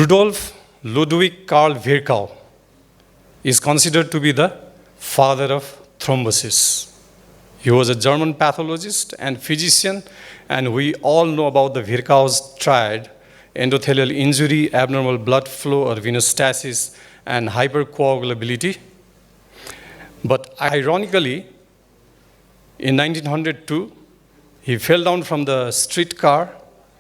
Rudolf Ludwig Karl Virchow is considered to be the father of thrombosis. He was a German pathologist and physician, and we all know about the Virchow's triad: endothelial injury, abnormal blood flow or venous stasis, and hypercoagulability. But ironically, in 1902, he fell down from the streetcar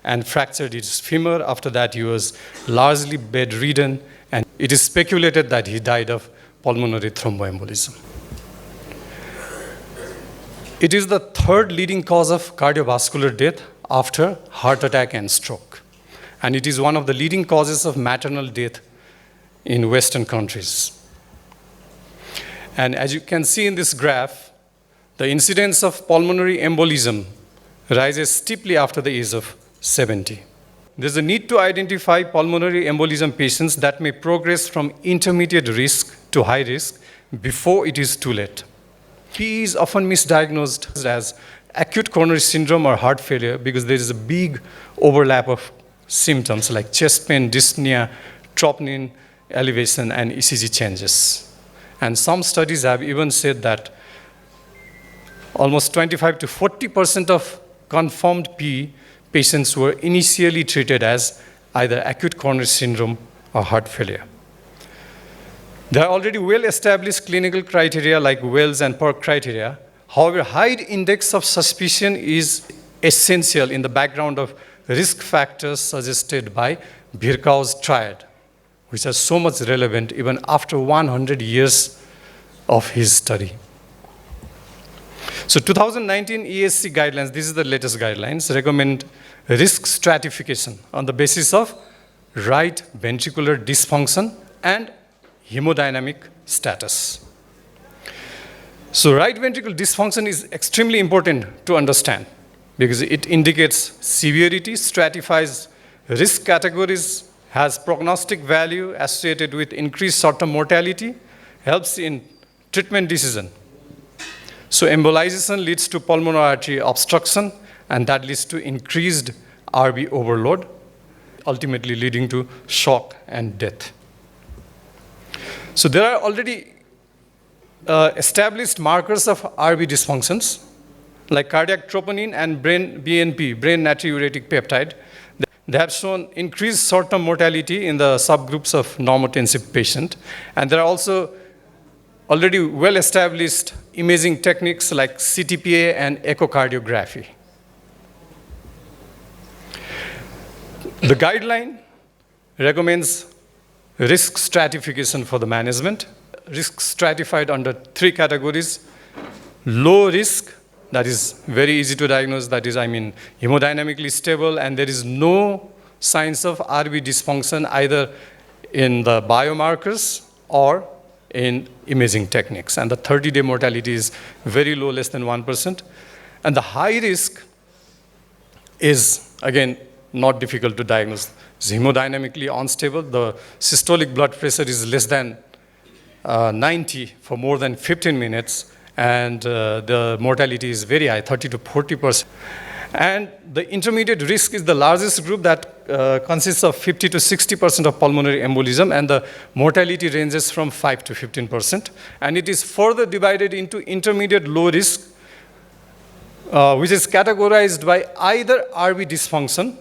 and fractured his femur. After that, he was largely bedridden, and it is speculated that he died of pulmonary thromboembolism. It is the third leading cause of cardiovascular death after heart attack and stroke. And it is one of the leading causes of maternal death in Western countries. And as you can see in this graph, the incidence of pulmonary embolism rises steeply after the age of 70. There's a need to identify pulmonary embolism patients that may progress from intermediate risk to high risk before it is too late. PE is often misdiagnosed as acute coronary syndrome or heart failure because there is a big overlap of symptoms like chest pain, dyspnea, troponin elevation, and ECG changes. And some studies have even said that almost 25 to 40% of confirmed PE patients were initially treated as either acute coronary syndrome or heart failure. There are already well-established clinical criteria like Wells and Perk criteria. However, high index of suspicion is essential in the background of risk factors suggested by Virchow's triad, which are so much relevant even after 100 years of his study. So 2019 ESC guidelines, this is the latest guidelines, recommend risk stratification on the basis of right ventricular dysfunction and hemodynamic status. So right ventricular dysfunction is extremely important to understand because it indicates severity, stratifies risk categories, has prognostic value associated with increased short-term mortality, helps in treatment decision. So embolization leads to pulmonary artery obstruction, and that leads to increased RV overload, ultimately leading to shock and death. So there are already established markers of RV dysfunctions, like cardiac troponin and brain BNP, brain natriuretic peptide. They have shown increased short-term mortality in the subgroups of normotensive patient. And there are also already well-established imaging techniques like CTPA and echocardiography. The guideline recommends risk stratification for the management. Risk stratified under 3 categories: low risk, that is very easy to diagnose, that is, hemodynamically stable, and there is no signs of RV dysfunction either in the biomarkers or in imaging techniques. And the 30-day mortality is very low, less than 1%. And the high risk is, again, not difficult to diagnose. It's hemodynamically unstable. The systolic blood pressure is less than 90 for more than 15 minutes. And the mortality is very high, 30 to 40%. And the intermediate risk is the largest group that consists of 50 to 60% of pulmonary embolism, and the mortality ranges from 5 to 15%. And it is further divided into intermediate low risk, which is categorized by either RV dysfunction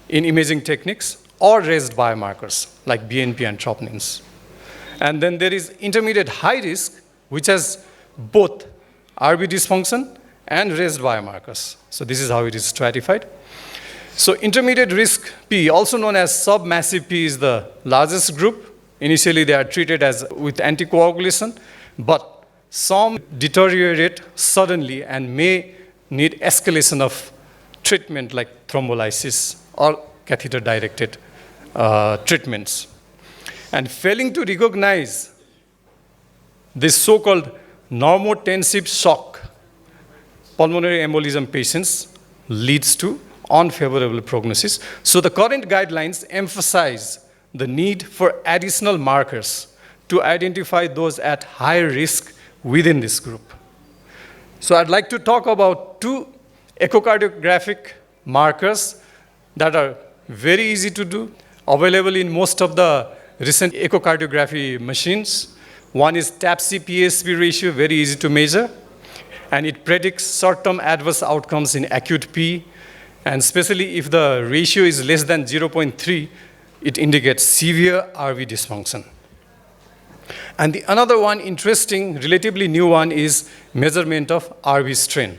in imaging techniques or raised biomarkers like BNP and troponins. And then there is intermediate high risk, which has both RV dysfunction and raised biomarkers. So this is how it is stratified. So intermediate risk P, also known as submassive P, is the largest group. Initially, they are treated as with anticoagulation, but some deteriorate suddenly and may need escalation of treatment like thrombolysis or catheter-directed treatments. And failing to recognize this so-called normotensive shock pulmonary embolism patients leads to unfavorable prognosis. So the current guidelines emphasize the need for additional markers to identify those at higher risk within this group. So I'd like to talk about 2 echocardiographic markers that are very easy to do. available in most of the recent echocardiography machines. One is TAPC-PSP ratio, very easy to measure, and it predicts short-term adverse outcomes in acute PE, and especially if the ratio is less than 0.3, it indicates severe RV dysfunction. And the another one interesting, relatively new one is measurement of RV strain,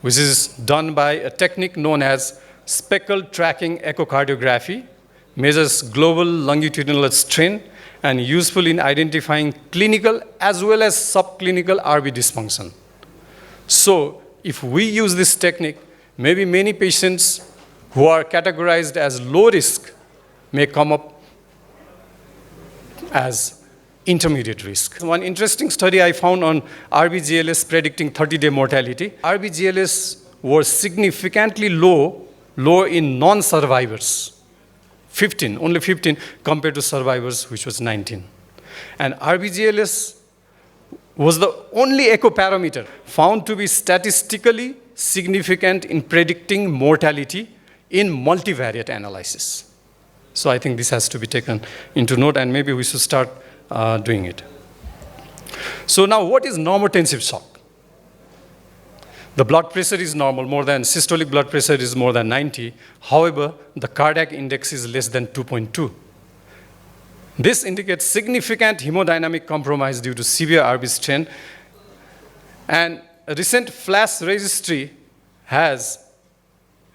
which is done by a technique known as speckled tracking echocardiography, measures global longitudinal strain, and useful in identifying clinical as well as subclinical RV dysfunction. So if we use this technique, maybe many patients who are categorized as low risk may come up as intermediate risk. One interesting study I found on RBGLS predicting 30-day mortality. RBGLS was significantly low in non-survivors, 15, only 15 compared to survivors, which was 19. And RBGLS was the only echo parameter found to be statistically significant in predicting mortality in multivariate analysis. So I think this has to be taken into note, and maybe we should start doing it. So now, what is normotensive shock? The blood pressure is normal, systolic blood pressure is more than 90. However, the cardiac index is less than 2.2. This indicates significant hemodynamic compromise due to severe RV strain. And a recent FLASH registry has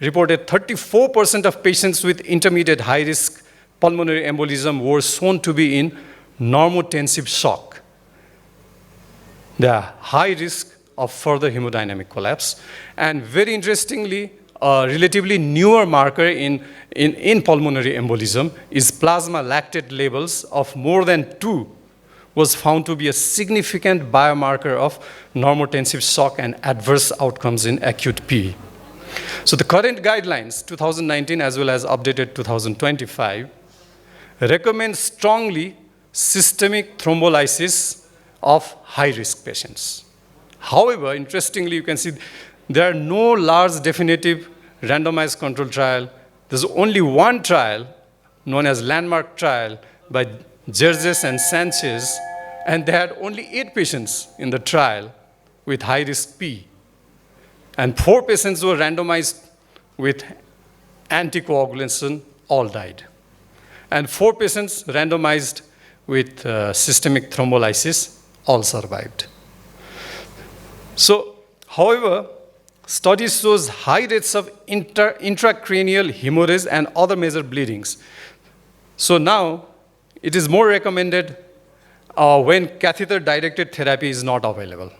reported 34% of patients with intermediate high-risk pulmonary embolism were shown to be in normotensive shock. They are high risk of further hemodynamic collapse. And very interestingly, a relatively newer marker in pulmonary embolism is plasma lactate levels of more than 2 was found to be a significant biomarker of normotensive shock and adverse outcomes in acute PE. So the current guidelines, 2019 as well as updated 2025, recommend strongly systemic thrombolysis of high-risk patients. However, interestingly, you can see there are no large definitive randomized control trial. There's only one trial known as landmark trial by Gerges and Sanchez, and they had only 8 patients in the trial with high-risk PE. And 4 patients were randomized with anticoagulation, all died. And 4 patients randomized with systemic thrombolysis, all survived. So, however, studies shows high rates of intracranial hemorrhage and other major bleedings. So now, it is more recommended when catheter-directed therapy is not available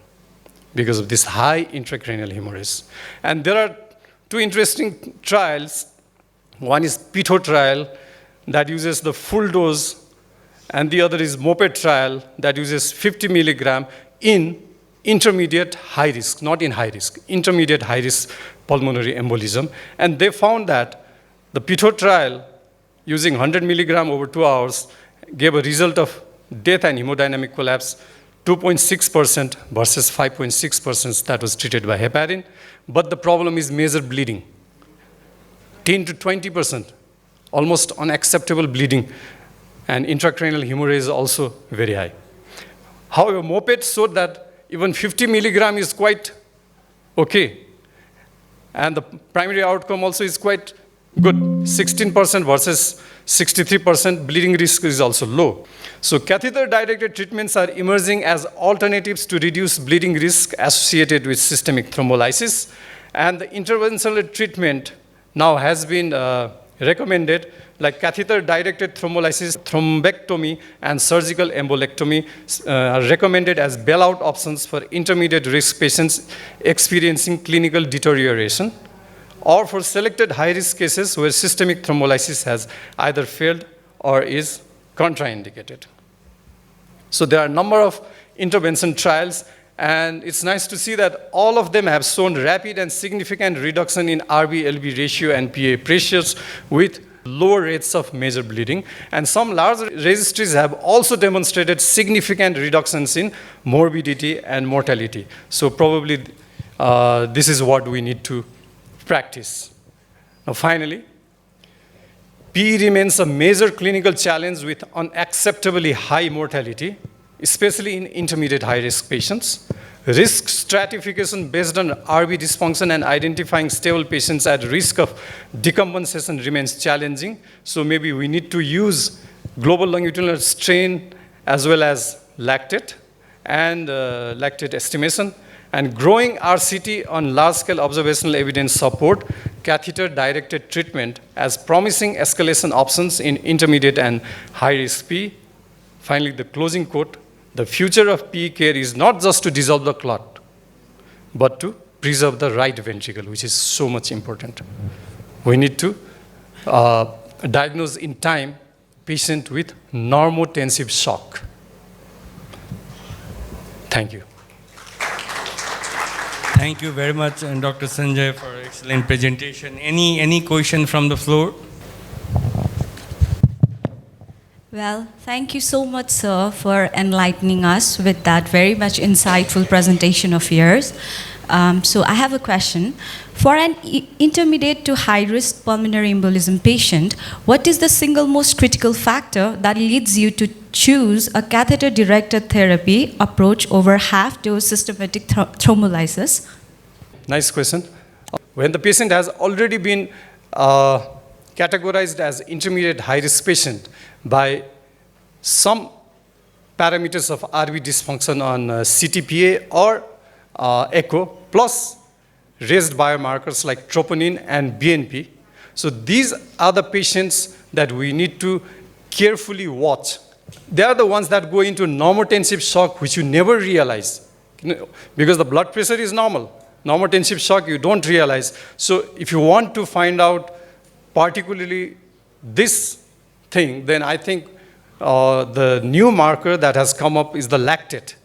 because of this high intracranial hemorrhage. And there are 2 interesting trials. One is PITO trial that uses the full dose, and the other is MOPED trial that uses 50 milligram in intermediate high risk, not in high risk, intermediate high risk pulmonary embolism. And they found that the PITO trial using 100 milligram over 2 hours gave a result of death and hemodynamic collapse 2.6% versus 5.6% that was treated by heparin. But the problem is major bleeding, 10 to 20%, almost unacceptable bleeding, and intracranial hemorrhage is also very high. However, MOPED showed that even 50 milligram is quite okay. And the primary outcome also is quite good, 16% versus 63%. Bleeding risk is also low. So catheter-directed treatments are emerging as alternatives to reduce bleeding risk associated with systemic thrombolysis. And the interventional treatment now has been recommended, like catheter-directed thrombolysis, thrombectomy, and surgical embolectomy are recommended as bailout options for intermediate risk patients experiencing clinical deterioration, or for selected high-risk cases where systemic thrombolysis has either failed or is contraindicated. So there are a number of intervention trials, and it's nice to see that all of them have shown rapid and significant reduction in RV-LV ratio and PA pressures with lower rates of major bleeding. And some large registries have also demonstrated significant reductions in morbidity and mortality. So probably this is what we need to practice. Now finally, PE remains a major clinical challenge with unacceptably high mortality, especially in intermediate high-risk patients. Risk stratification based on RB dysfunction and identifying stable patients at risk of decompensation remains challenging. So maybe we need to use global longitudinal strain as well as lactate and lactate estimation. And growing RCT on large-scale observational evidence support catheter-directed treatment as promising escalation options in intermediate and high-risk PE. Finally, the closing quote, the future of PE care is not just to dissolve the clot, but to preserve the right ventricle, which is so much important. We need to diagnose in time patient with normotensive shock. Thank you. Thank you very much, Dr. Sanjay, for excellent presentation. Any question from the floor? Well, thank you so much, sir, for enlightening us with that very much insightful presentation of yours. So I have a question. For an intermediate to high-risk pulmonary embolism patient, what is the single most critical factor that leads you to choose a catheter-directed therapy approach over half-dose systematic thrombolysis? Nice question. When the patient has already been categorized as intermediate high-risk patient by some parameters of RV dysfunction on CTPA or echo, plus raised biomarkers like troponin and BNP. So these are the patients that we need to carefully watch. They are the ones that go into normotensive shock, which you never realize, because the blood pressure is normal. Normotensive shock, you don't realize. So if you want to find out particularly this thing, then I think the new marker that has come up is the lactate.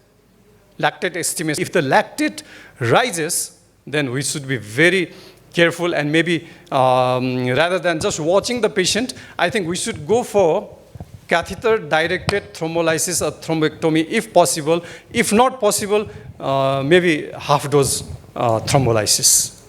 Lactate estimation. If the lactate rises, then we should be very careful, and maybe rather than just watching the patient, I think we should go for catheter-directed thrombolysis or thrombectomy if possible. If not possible, maybe half-dose thrombolysis.